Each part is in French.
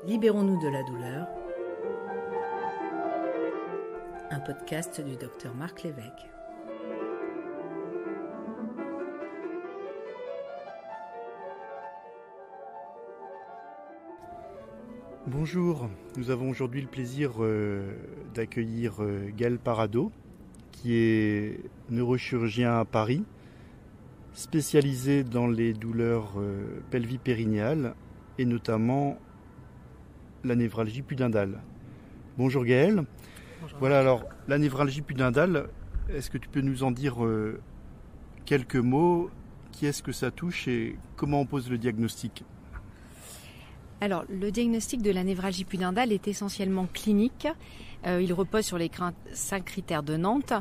Libérons-nous de la douleur. Un podcast du docteur Marc Lévesque. Bonjour, nous avons aujourd'hui le plaisir d'accueillir Gaël Parado, qui est neurochirurgien à Paris, spécialisé dans les douleurs pelvipérinéales et notamment la névralgie pudendale. Bonjour Gaël. Bonjour. Voilà, alors la névralgie pudendale, est-ce que tu peux nous en dire quelques mots? Qui est-ce que ça touche et comment on pose le diagnostic? Alors, le diagnostic de la névralgie pudendale est essentiellement clinique. Il repose sur les 5 critères de Nantes.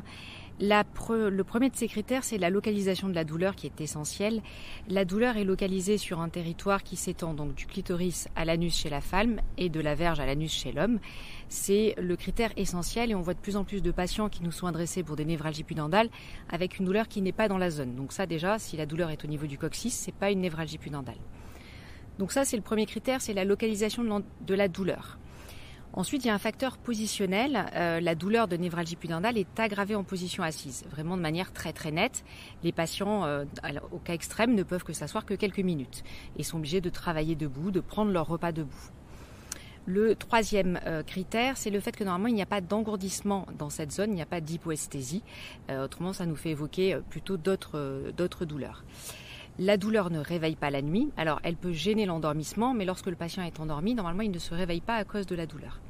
Le premier de ces critères, c'est la localisation de la douleur qui est essentielle. La douleur est localisée sur un territoire qui s'étend donc du clitoris à l'anus chez la femme et de la verge à l'anus chez l'homme. C'est le critère essentiel et on voit de plus en plus de patients qui nous sont adressés pour des névralgies pudendales avec une douleur qui n'est pas dans la zone. Donc ça déjà, si la douleur est au niveau du coccyx, c'est pas une névralgie pudendale. Donc ça, c'est le premier critère, c'est la localisation de la douleur. Ensuite, il y a un facteur positionnel. La douleur de névralgie pudendale est aggravée en position assise, vraiment de manière très très nette. Les patients, au cas extrême, ne peuvent que s'asseoir que quelques minutes et sont obligés de travailler debout, de prendre leur repas debout. Le troisième critère, c'est le fait que normalement, il n'y a pas d'engourdissement dans cette zone, il n'y a pas d'hypoesthésie. Autrement, ça nous fait évoquer plutôt d'autres douleurs. La douleur ne réveille pas la nuit. Alors, elle peut gêner l'endormissement, mais lorsque le patient est endormi, normalement, il ne se réveille pas à cause de la douleur.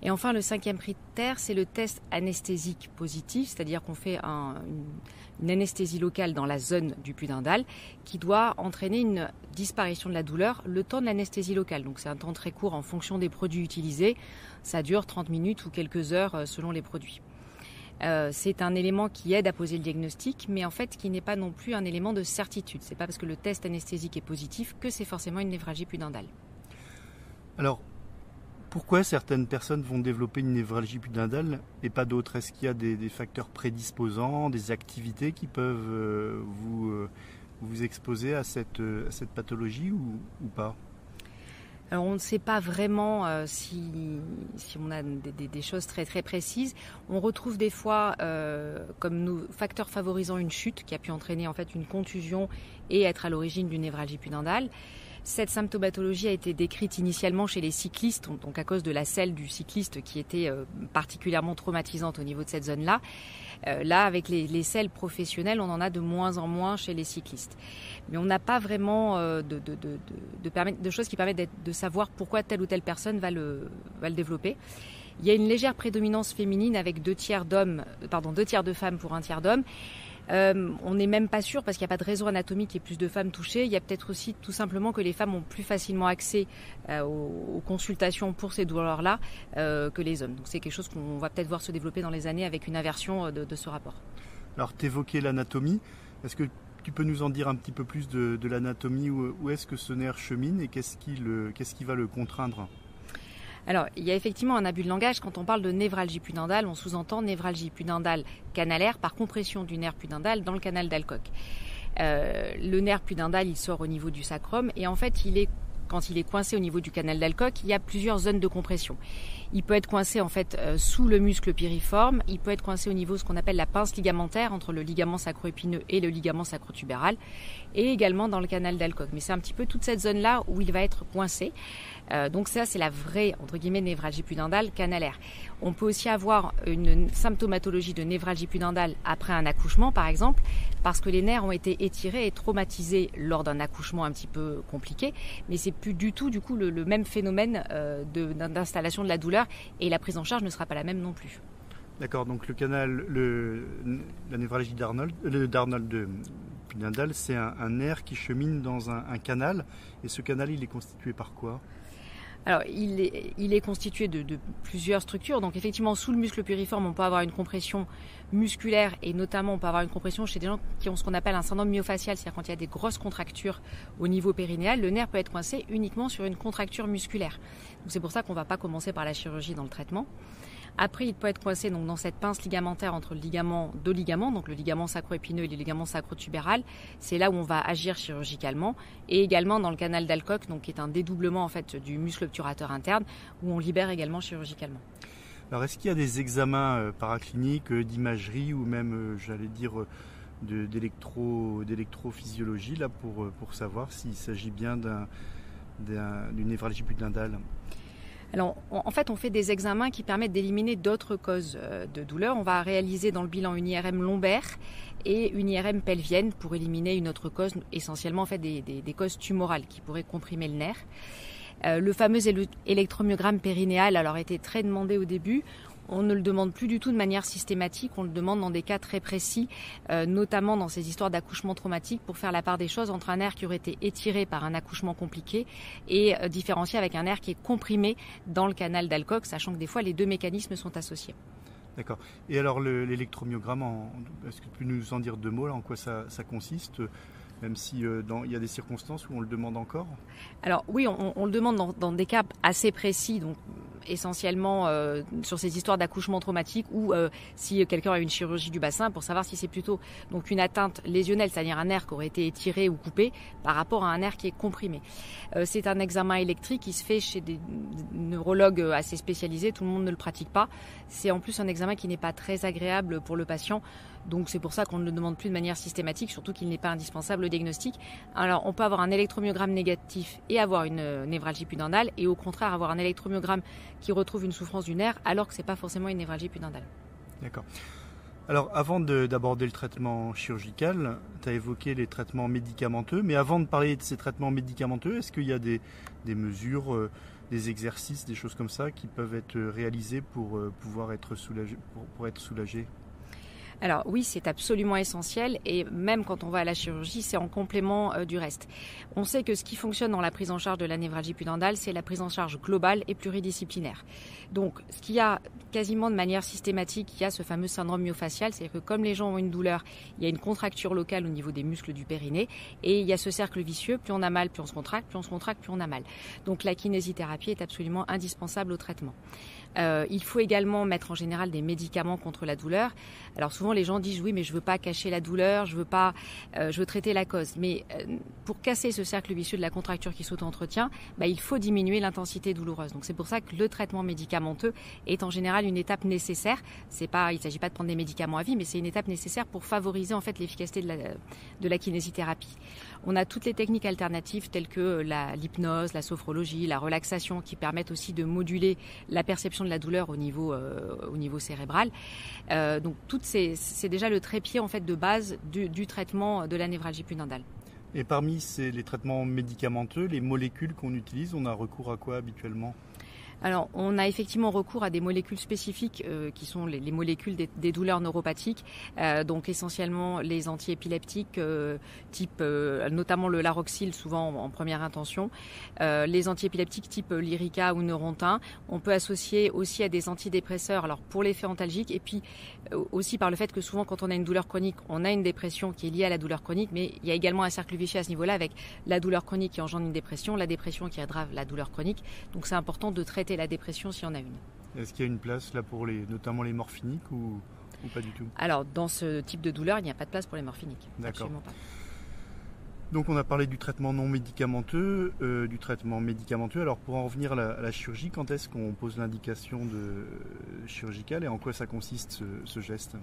Et enfin, le cinquième critère, c'est le test anesthésique positif, c'est-à-dire qu'on fait une anesthésie locale dans la zone du pudendal qui doit entraîner une disparition de la douleur le temps de l'anesthésie locale. Donc, c'est un temps très court en fonction des produits utilisés. Ça dure 30 minutes ou quelques heures selon les produits. C'est un élément qui aide à poser le diagnostic, mais en fait qui n'est pas non plus un élément de certitude. C'est pas parce que le test anesthésique est positif que c'est forcément une névralgie pudendale. Alors, pourquoi certaines personnes vont développer une névralgie pudendale et pas d'autres? Est-ce qu'il y a des facteurs prédisposants, des activités qui peuvent vous exposer à cette pathologie ou pas? Alors on ne sait pas vraiment si on a des choses très très précises. On retrouve des fois comme facteur favorisant une chute qui a pu entraîner en fait une contusion et être à l'origine d'une névralgie pudendale. Cette symptomatologie a été décrite initialement chez les cyclistes, donc à cause de la selle du cycliste qui était particulièrement traumatisante au niveau de cette zone-là. Là, avec les selles professionnelles, on en a de moins en moins chez les cyclistes. Mais on n'a pas vraiment de choses qui permettent de savoir pourquoi telle ou telle personne va le développer. Il y a une légère prédominance féminine avec 2 tiers de femmes pour 1 tiers d'hommes. On n'est même pas sûr parce qu'il n'y a pas de raison anatomique et plus de femmes touchées. Il y a peut-être aussi tout simplement que les femmes ont plus facilement accès aux consultations pour ces douleurs-là que les hommes. Donc c'est quelque chose qu'on va peut-être voir se développer dans les années avec une inversion de ce rapport. Alors tu évoquais l'anatomie. Est-ce que tu peux nous en dire un petit peu plus de l'anatomie? Où est-ce que ce nerf chemine et qu'est-ce qui va le contraindre? Alors, il y a effectivement un abus de langage. Quand on parle de névralgie pudendale, on sous-entend névralgie pudendale canalaire par compression du nerf pudendal dans le canal d'Alcock. Le nerf pudendal, il sort au niveau du sacrum et en fait, quand il est coincé au niveau du canal d'Alcock, il y a plusieurs zones de compression. Il peut être coincé en fait sous le muscle piriforme, il peut être coincé au niveau de ce qu'on appelle la pince ligamentaire entre le ligament sacro-épineux et le ligament sacro-tubéral et également dans le canal d'Alcock. Mais c'est un petit peu toute cette zone-là où il va être coincé. Donc ça, c'est la vraie, entre guillemets, névralgie pudendale canalaire. On peut aussi avoir une symptomatologie de névralgie pudendale après un accouchement, par exemple, parce que les nerfs ont été étirés et traumatisés lors d'un accouchement un petit peu compliqué, mais c'est plus du tout, du coup, le même phénomène d'installation de la douleur et la prise en charge ne sera pas la même non plus. D'accord, donc la névralgie d'Arnold pudendale, c'est un nerf qui chemine dans un canal, et ce canal, il est constitué par quoi? Alors, il est constitué de plusieurs structures. Donc, effectivement, sous le muscle piriforme, on peut avoir une compression musculaire et notamment, on peut avoir une compression chez des gens qui ont ce qu'on appelle un syndrome myofacial, c'est-à-dire quand il y a des grosses contractures au niveau périnéal, le nerf peut être coincé uniquement sur une contracture musculaire. Donc, c'est pour ça qu'on ne va pas commencer par la chirurgie dans le traitement. Après, il peut être coincé donc dans cette pince ligamentaire entre deux ligaments, donc le ligament sacro-épineux et le ligament sacro-tubéral. C'est là où on va agir chirurgicalement, et également dans le canal d'Alcock, donc qui est un dédoublement en fait du muscle obturateur interne, où on libère également chirurgicalement. Alors, est-ce qu'il y a des examens paracliniques, d'imagerie ou même, d'électrophysiologie là pour savoir s'il s'agit bien d'une névralgie pudendale? Alors, en fait, on fait des examens qui permettent d'éliminer d'autres causes de douleur. On va réaliser dans le bilan une IRM lombaire et une IRM pelvienne pour éliminer une autre cause, essentiellement en fait des causes tumorales qui pourraient comprimer le nerf. Le fameux électromyogramme périnéal était très demandé au début. On ne le demande plus du tout de manière systématique, on le demande dans des cas très précis, notamment dans ces histoires d'accouchement traumatique, pour faire la part des choses entre un nerf qui aurait été étiré par un accouchement compliqué et différencier avec un nerf qui est comprimé dans le canal d'Alcock, sachant que des fois les deux mécanismes sont associés. D'accord. Et alors l'électromyogramme, est-ce que tu peux nous en dire deux mots là, en quoi ça consiste, même si il y a des circonstances où on le demande encore? Alors oui, on le demande dans des cas assez précis, donc essentiellement sur ces histoires d'accouchement traumatique ou si quelqu'un a une chirurgie du bassin, pour savoir si c'est plutôt donc une atteinte lésionnelle, c'est-à-dire un nerf qui aurait été étiré ou coupé par rapport à un nerf qui est comprimé. C'est un examen électrique qui se fait chez des neurologues assez spécialisés, tout le monde ne le pratique pas. C'est en plus un examen qui n'est pas très agréable pour le patient. Donc c'est pour ça qu'on ne le demande plus de manière systématique, surtout qu'il n'est pas indispensable au diagnostic. Alors on peut avoir un électromyogramme négatif et avoir une névralgie pudendale, et au contraire avoir un électromyogramme qui retrouve une souffrance du nerf alors que ce n'est pas forcément une névralgie pudendale. D'accord. Alors avant d'aborder le traitement chirurgical, tu as évoqué les traitements médicamenteux, mais avant de parler de ces traitements médicamenteux, est-ce qu'il y a des mesures, des exercices, des choses comme ça qui peuvent être réalisés pour pouvoir être soulagé, pour être soulagé? Alors oui, c'est absolument essentiel, et même quand on va à la chirurgie, c'est en complément du reste. On sait que ce qui fonctionne dans la prise en charge de la névralgie pudendale, c'est la prise en charge globale et pluridisciplinaire. Donc ce qu'il y a quasiment de manière systématique, il y a ce fameux syndrome myofacial, c'est-à-dire que comme les gens ont une douleur, il y a une contracture locale au niveau des muscles du périnée, et il y a ce cercle vicieux, plus on a mal, plus on se contracte, plus on se contracte, plus on a mal. Donc la kinésithérapie est absolument indispensable au traitement. Il faut également mettre en général des médicaments contre la douleur. Alors souvent les gens disent oui, mais je veux pas cacher la douleur, je veux traiter la cause. Mais pour casser ce cercle vicieux de la contracture qui s'auto-entretient, il faut diminuer l'intensité douloureuse. Donc c'est pour ça que le traitement médicamenteux est en général une étape nécessaire. Il ne s'agit pas de prendre des médicaments à vie, mais c'est une étape nécessaire pour favoriser en fait l'efficacité de la kinésithérapie. On a toutes les techniques alternatives telles que l'hypnose, la sophrologie, la relaxation, qui permettent aussi de moduler la perception de la douleur au niveau cérébral. Donc c'est déjà le trépied en fait de base du traitement de la névralgie pudendale. Et parmi les traitements médicamenteux, les molécules qu'on utilise, on a recours à quoi habituellement ? Alors, on a effectivement recours à des molécules spécifiques qui sont les molécules des douleurs neuropathiques, donc essentiellement les antiépileptiques type notamment le Laroxyl, souvent en première intention, les antiépileptiques type Lyrica ou Neurontin. On peut associer aussi à des antidépresseurs, alors pour l'effet antalgique, et puis aussi par le fait que souvent quand on a une douleur chronique, on a une dépression qui est liée à la douleur chronique, mais il y a également un cercle vicieux à ce niveau-là avec la douleur chronique qui engendre une dépression, la dépression qui aggrave la douleur chronique. Donc c'est important de traiter la dépression si on a une. Est-ce qu'il y a une place là pour notamment les morphiniques ou pas du tout ? Alors dans ce type de douleur, il n'y a pas de place pour les morphiniques. D'accord. Absolument pas. Donc on a parlé du traitement non médicamenteux, du traitement médicamenteux. Alors pour en revenir à la chirurgie, quand est-ce qu'on pose l'indication chirurgicale et en quoi ça consiste ce geste ?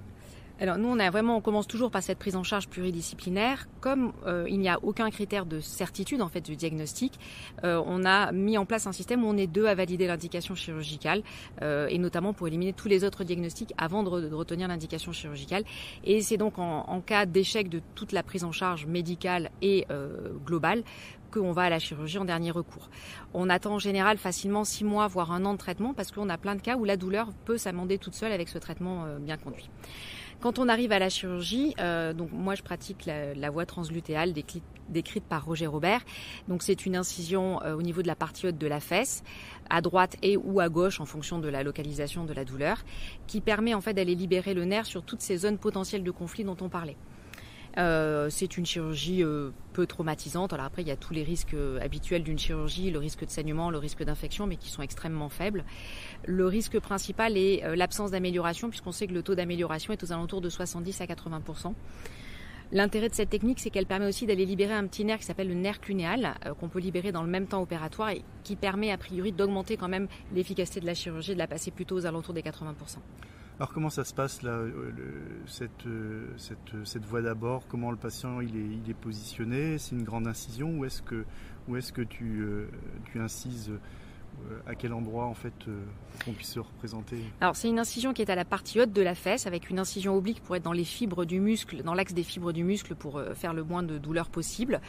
Alors nous, on commence toujours par cette prise en charge pluridisciplinaire. Comme il n'y a aucun critère de certitude en fait du diagnostic, on a mis en place un système où on est deux à valider l'indication chirurgicale, et notamment pour éliminer tous les autres diagnostics avant de retenir l'indication chirurgicale. Et c'est donc en cas d'échec de toute la prise en charge médicale et globale qu'on va à la chirurgie en dernier recours. On attend en général facilement 6 mois, voire 1 an de traitement, parce qu'on a plein de cas où la douleur peut s'amender toute seule avec ce traitement bien conduit. Quand on arrive à la chirurgie, donc moi je pratique la voie translutéale décrite par Roger Robert. Donc c'est une incision au niveau de la partie haute de la fesse, à droite et ou à gauche en fonction de la localisation de la douleur, qui permet en fait d'aller libérer le nerf sur toutes ces zones potentielles de conflit dont on parlait. C'est une chirurgie peu traumatisante. Alors après, il y a tous les risques habituels d'une chirurgie, le risque de saignement, le risque d'infection, mais qui sont extrêmement faibles. Le risque principal est l'absence d'amélioration, puisqu'on sait que le taux d'amélioration est aux alentours de 70 à 80%. L'intérêt de cette technique, c'est qu'elle permet aussi d'aller libérer un petit nerf qui s'appelle le nerf clunéal, qu'on peut libérer dans le même temps opératoire et qui permet a priori d'augmenter quand même l'efficacité de la chirurgie et de la passer plutôt aux alentours des 80%. Alors comment ça se passe là, cette voie d'abord? Comment le patient il est positionné? C'est une grande incision ou est-ce que tu incises à quel endroit en fait qu'on puisse se représenter? Alors c'est une incision qui est à la partie haute de la fesse avec une incision oblique pour être dans les fibres du muscle, dans l'axe des fibres du muscle pour faire le moins de douleur possible.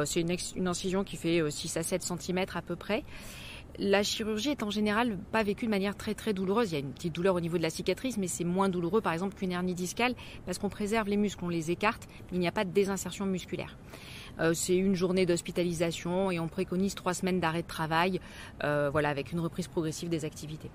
C'est une incision qui fait 6 à 7 cm à peu près. La chirurgie est en général pas vécue de manière très très douloureuse. Il y a une petite douleur au niveau de la cicatrice, mais c'est moins douloureux par exemple qu'une hernie discale parce qu'on préserve les muscles, on les écarte, mais il n'y a pas de désinsertion musculaire. C'est une journée d'hospitalisation et on préconise 3 semaines d'arrêt de travail, avec une reprise progressive des activités.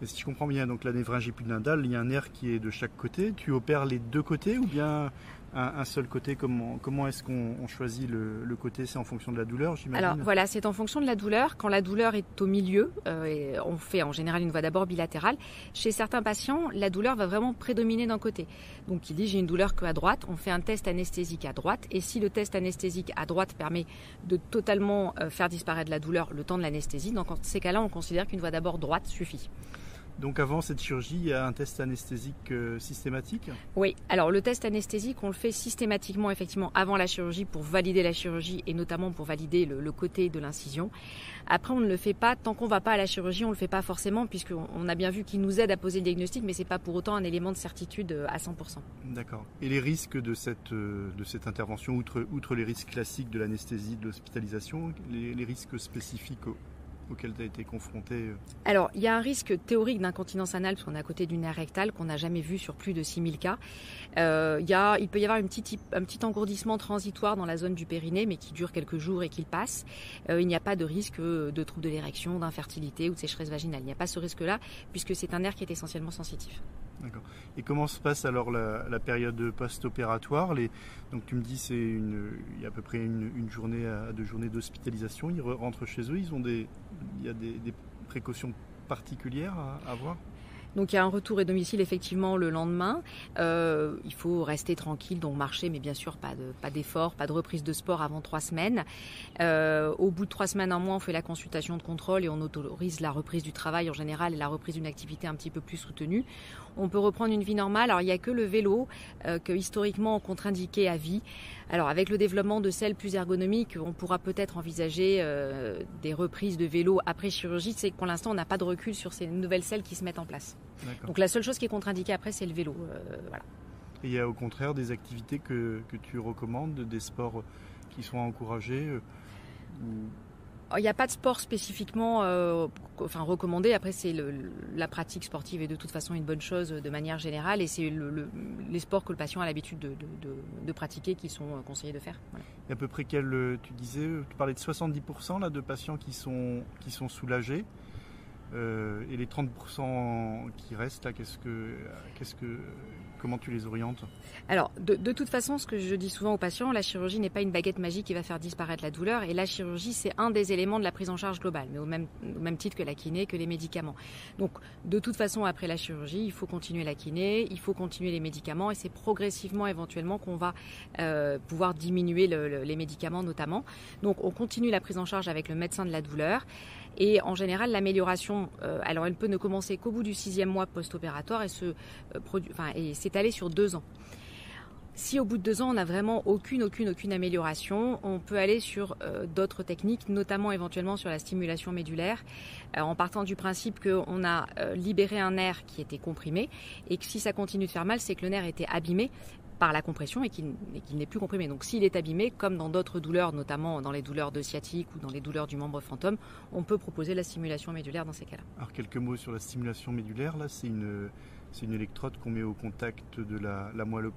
Et si je comprends bien, donc la névralgie pudendale, il y a un nerf qui est de chaque côté. Tu opères les deux côtés ou bien un seul côté? Comment est-ce qu'on choisit le côté? C'est en fonction de la douleur, j'imagine? Alors voilà, c'est en fonction de la douleur. Quand la douleur est au milieu, on fait en général une voie d'abord bilatérale. Chez certains patients, la douleur va vraiment prédominer d'un côté. Donc il dit j'ai une douleur qu'à droite, on fait un test anesthésique à droite. Et si le test anesthésique à droite permet de totalement faire disparaître la douleur le temps de l'anesthésie, dans ces cas-là, on considère qu'une voie d'abord droite suffit. Donc avant cette chirurgie, il y a un test anesthésique systématique? Oui, alors le test anesthésique, on le fait systématiquement effectivement avant la chirurgie pour valider la chirurgie et notamment pour valider le côté de l'incision. Après, on ne le fait pas, tant qu'on ne va pas à la chirurgie, on ne le fait pas forcément puisqu'on a bien vu qu'il nous aide à poser le diagnostic, mais ce n'est pas pour autant un élément de certitude à 100%. D'accord. Et les risques de cette intervention, outre les risques classiques de l'anesthésie, de l'hospitalisation, les risques spécifiques auquel tu as été confronté? Alors, il y a un risque théorique d'incontinence anale, parce qu'on est à côté du nerf rectal, qu'on n'a jamais vu sur plus de 6000 cas. Il peut y avoir un petit engourdissement transitoire dans la zone du périnée, mais qui dure quelques jours et qui passe. Il n'y a pas de risque de troubles de l'érection, d'infertilité ou de sécheresse vaginale. Il n'y a pas ce risque-là, puisque c'est un nerf qui est essentiellement sensitif. D'accord. Et comment se passe alors la période post-opératoire? Donc tu me dis il y a à peu près une journée à 2 journées d'hospitalisation. Ils rentrent chez eux. Il y a des précautions particulières à avoir? Donc il y a un retour et domicile effectivement le lendemain. Il faut rester tranquille, donc marcher, mais bien sûr pas d'effort, pas de reprise de sport avant 3 semaines. Au bout de 3 semaines, un mois, on fait la consultation de contrôle et on autorise la reprise du travail en général et la reprise d'une activité un petit peu plus soutenue. On peut reprendre une vie normale. Alors il n'y a que le vélo que historiquement on contre-indiquait à vie. Alors avec le développement de selles plus ergonomiques, on pourra peut-être envisager des reprises de vélo après chirurgie. C'est que pour l'instant on n'a pas de recul sur ces nouvelles selles qui se mettent en place. D'accord. Donc la seule chose qui est contre-indiquée après c'est le vélo. Voilà. Et il y a au contraire des activités que tu recommandes, des sports qui sont encouragés Il n'y a pas de sport spécifiquement recommandé. Après, c'est la pratique sportive est de toute façon une bonne chose de manière générale et c'est les sports que le patient a l'habitude de pratiquer qui sont conseillés de faire. Voilà. Et à peu près tu parlais de 70% là, de patients qui sont soulagés et les 30% qui restent là, comment tu les orientes? Alors, de toute façon, ce que je dis souvent aux patients, la chirurgie n'est pas une baguette magique qui va faire disparaître la douleur. Et la chirurgie, c'est un des éléments de la prise en charge globale, mais au même titre que la kiné, que les médicaments. Donc, de toute façon, après la chirurgie, il faut continuer la kiné, il faut continuer les médicaments. Et c'est progressivement, éventuellement, qu'on va pouvoir diminuer les médicaments notamment. Donc, on continue la prise en charge avec le médecin de la douleur. Et en général, l'amélioration, alors elle peut ne commencer qu'au bout du 6e mois post-opératoire et s'étaler sur 2 ans. Si au bout de 2 ans, on n'a vraiment aucune amélioration, on peut aller sur d'autres techniques, notamment éventuellement sur la stimulation médulaire, en partant du principe qu'on a libéré un nerf qui était comprimé et que si ça continue de faire mal, c'est que le nerf était abîmé par la compression et qu'il n'est plus comprimé. Donc s'il est abîmé, comme dans d'autres douleurs, notamment dans les douleurs de sciatique ou dans les douleurs du membre fantôme, on peut proposer la stimulation médulaire dans ces cas-là. Alors quelques mots sur la stimulation médulaire, là c'est C'est une électrode qu'on met au contact de la moelle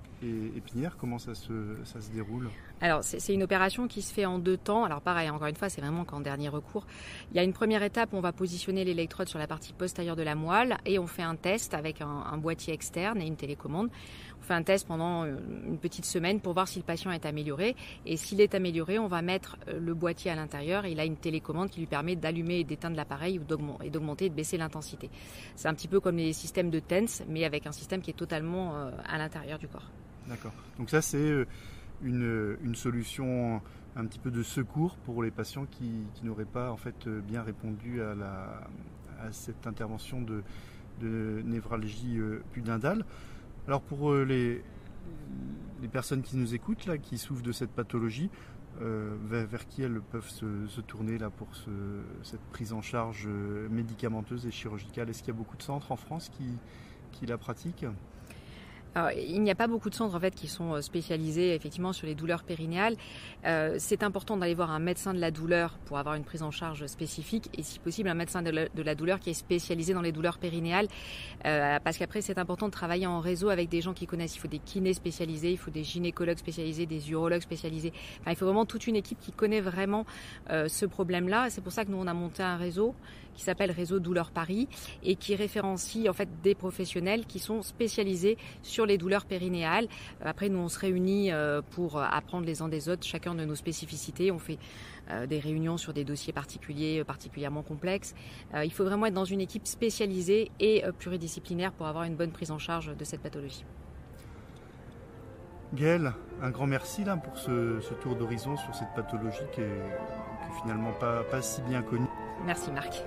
épinière. Comment ça se déroule ? Alors, c'est une opération qui se fait en 2 temps. Alors pareil, encore une fois, c'est vraiment qu'en dernier recours. Il y a une première étape où on va positionner l'électrode sur la partie postérieure de la moelle et on fait un test avec un boîtier externe et une télécommande. On fait un test pendant une petite semaine pour voir si le patient est amélioré. Et s'il est amélioré, on va mettre le boîtier à l'intérieur et il a une télécommande qui lui permet d'allumer et d'éteindre l'appareil et d'augmenter et de baisser l'intensité. C'est un petit peu comme les systèmes de TENS, mais avec un système qui est totalement à l'intérieur du corps. D'accord. Donc ça, c'est une solution un petit peu de secours pour les patients qui n'auraient pas en fait bien répondu à cette intervention de névralgie pudendale. Alors pour les personnes qui nous écoutent là, qui souffrent de cette pathologie, vers qui elles peuvent se tourner là pour cette prise en charge médicamenteuse et chirurgicale? Est-ce qu'il y a beaucoup de centres en France qui la pratiquent? Alors, il n'y a pas beaucoup de centres en fait qui sont spécialisés effectivement sur les douleurs périnéales. C'est important d'aller voir un médecin de la douleur pour avoir une prise en charge spécifique et si possible un médecin de la douleur qui est spécialisé dans les douleurs périnéales parce qu'après c'est important de travailler en réseau avec des gens qui connaissent. Il faut des kinés spécialisés, il faut des gynécologues spécialisés, des urologues spécialisés. Enfin, il faut vraiment toute une équipe qui connaît vraiment ce problème-là. C'est pour ça que nous on a monté un réseau qui s'appelle Réseau Douleurs Paris et qui référencie en fait des professionnels qui sont spécialisés sur les douleurs périnéales. Après, nous, on se réunit pour apprendre les uns des autres, chacun de nos spécificités. On fait des réunions sur des dossiers particuliers, particulièrement complexes. Il faut vraiment être dans une équipe spécialisée et pluridisciplinaire pour avoir une bonne prise en charge de cette pathologie. Gaëlle, un grand merci là, pour ce tour d'horizon sur cette pathologie qui est finalement pas si bien connue. Merci Marc.